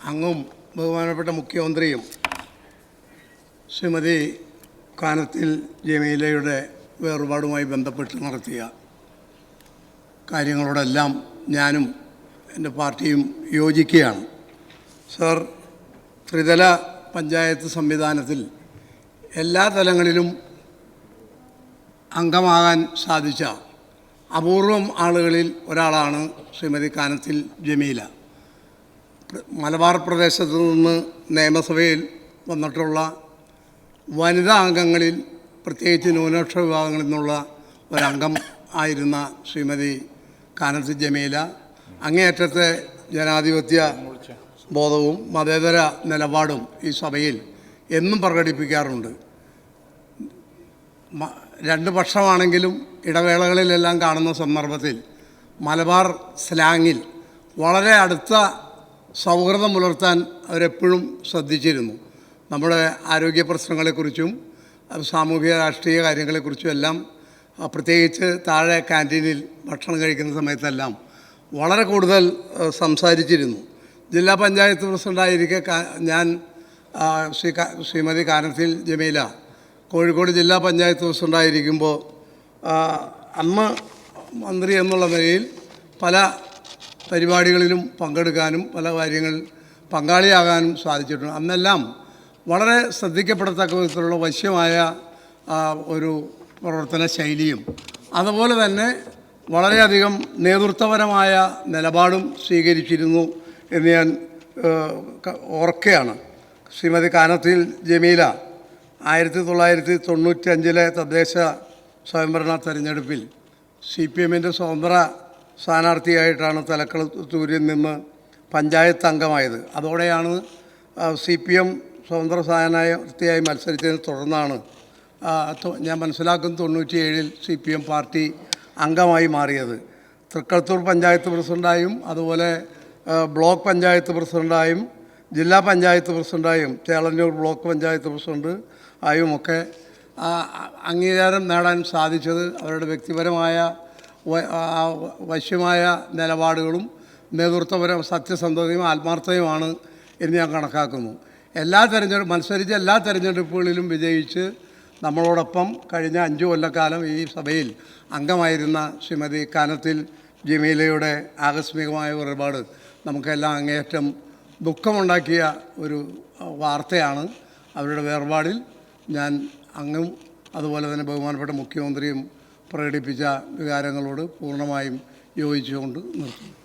അങ്ങും ബഹുമാനപ്പെട്ട മുഖ്യമന്ത്രിയും ശ്രീമതി കാനത്തിൽ ജമീലയുടെ വേർപാടുമായി ബന്ധപ്പെട്ട് നടത്തിയ കാര്യങ്ങളോടെല്ലാം ഞാനും എൻ്റെ പാർട്ടിയും യോജിക്കുകയാണ്. സർ, ത്രിതല പഞ്ചായത്ത് സംവിധാനത്തിൽ എല്ലാ തലങ്ങളിലും അംഗമാകാൻ സാധിച്ച അപൂർവം ആളുകളിൽ ഒരാളാണ് ശ്രീമതി കാനത്തിൽ ജമീല. മലബാർ പ്രദേശത്തു നിന്ന് നിയമസഭയിൽ വന്നിട്ടുള്ള വനിതാ അംഗങ്ങളിൽ, പ്രത്യേകിച്ച് ന്യൂനപക്ഷ വിഭാഗങ്ങളിൽ നിന്നുള്ള ഒരംഗം ആയിരുന്ന ശ്രീമതി കാനത്തിൽ ജമീല അങ്ങേയറ്റത്തെ ജനാധിപത്യ ബോധവും മതേതര നിലപാടും ഈ സഭയിൽ എന്നും പ്രകടിപ്പിക്കാറുണ്ട്. രണ്ട് പക്ഷമാണെങ്കിലും ഇടവേളകളിലെല്ലാം കാണുന്ന സന്ദർഭത്തിൽ മലബാർ സ്ലാങ്ങിൽ വളരെ അടുത്ത സൗഹൃദം പുലർത്താൻ അവരെപ്പോഴും ശ്രദ്ധിച്ചിരുന്നു. നമ്മുടെ ആരോഗ്യ പ്രശ്നങ്ങളെക്കുറിച്ചും സാമൂഹിക രാഷ്ട്രീയ കാര്യങ്ങളെക്കുറിച്ചും എല്ലാം, പ്രത്യേകിച്ച് താഴെ ക്യാൻറ്റീനിൽ ഭക്ഷണം കഴിക്കുന്ന സമയത്തെല്ലാം വളരെ കൂടുതൽ സംസാരിച്ചിരുന്നു. ജില്ലാ പഞ്ചായത്ത് പ്രസിഡൻ്റായിരിക്കെ ഞാൻ ശ്രീമതി കാനത്തിൽ ജമീല കോഴിക്കോട് ജില്ലാ പഞ്ചായത്ത് പ്രസിഡൻ്റായിരിക്കുമ്പോൾ അന്ന് മന്ത്രി എന്നുള്ള നിലയിൽ പല പരിപാടികളിലും പങ്കെടുക്കാനും പല കാര്യങ്ങളിൽ പങ്കാളിയാകാനും സാധിച്ചിട്ടുണ്ട്. അന്നെല്ലാം വളരെ ശ്രദ്ധിക്കപ്പെടത്തക്ക വിധത്തിലുള്ള വശ്യമായ ഒരു പ്രവർത്തന ശൈലിയും അതുപോലെ തന്നെ വളരെയധികം നേതൃത്വപരമായ നിലപാടും സ്വീകരിച്ചിരുന്നു എന്ന് ഞാൻ ഓർക്കുകയാണ്. ശ്രീമതി കാനത്തിൽ ജമീല 1995 തദ്ദേശ സ്വയംഭരണ തെരഞ്ഞെടുപ്പിൽ CPM-ൻ്റെ സ്വതന്ത്ര സ്ഥാനാർത്ഥിയായിട്ടാണ് തലക്കളത്തൂരിൽ നിന്ന് പഞ്ചായത്ത് അംഗമായത്. അതോടെയാണ് CPM സ്വതന്ത്ര സ്ഥാനാർത്ഥിയായി മത്സരിച്ചതിനെ തുടർന്നാണ് ഞാൻ മനസ്സിലാക്കുന്ന 97-ൽ CPM പാർട്ടി അംഗമായി മാറിയത്. തൃക്കളത്തൂർ പഞ്ചായത്ത് പ്രസിഡൻ്റായും അതുപോലെ ബ്ലോക്ക് പഞ്ചായത്ത് പ്രസിഡൻ്റായും ജില്ലാ പഞ്ചായത്ത് പ്രസിഡൻ്റായും ചേളന്നൂർ ബ്ലോക്ക് പഞ്ചായത്ത് പ്രസിഡൻ്റ് ആയുമൊക്കെ അംഗീകാരം നേടാൻ സാധിച്ചത് അവരുടെ വ്യക്തിപരമായ വശ്യമായ നിലപാടുകളും നേതൃത്വപരം സത്യസന്ധതയും ആത്മാർത്ഥതയുമാണ് എന്ന് ഞാൻ കണക്കാക്കുന്നു. മത്സരിച്ച എല്ലാ തെരഞ്ഞെടുപ്പുകളിലും വിജയിച്ച് നമ്മളോടൊപ്പം കഴിഞ്ഞ 5 കൊല്ലക്കാലം ഈ സഭയിൽ അംഗമായിരുന്ന ശ്രീമതി കാനത്തിൽ ജമീലയുടെ ആകസ്മികമായ വേർപാട് നമുക്കെല്ലാം അങ്ങേയറ്റം ദുഃഖമുണ്ടാക്കിയ ഒരു വാർത്തയാണ്. അവരുടെ വേർപാടിൽ ഞാൻ അങ്ങും അതുപോലെ തന്നെ ബഹുമാനപ്പെട്ട മുഖ്യമന്ത്രിയും പ്രകടിപ്പിച്ച വികാരങ്ങളോട് പൂർണ്ണമായും യോജിച്ചുകൊണ്ട് നിർത്തുന്നു.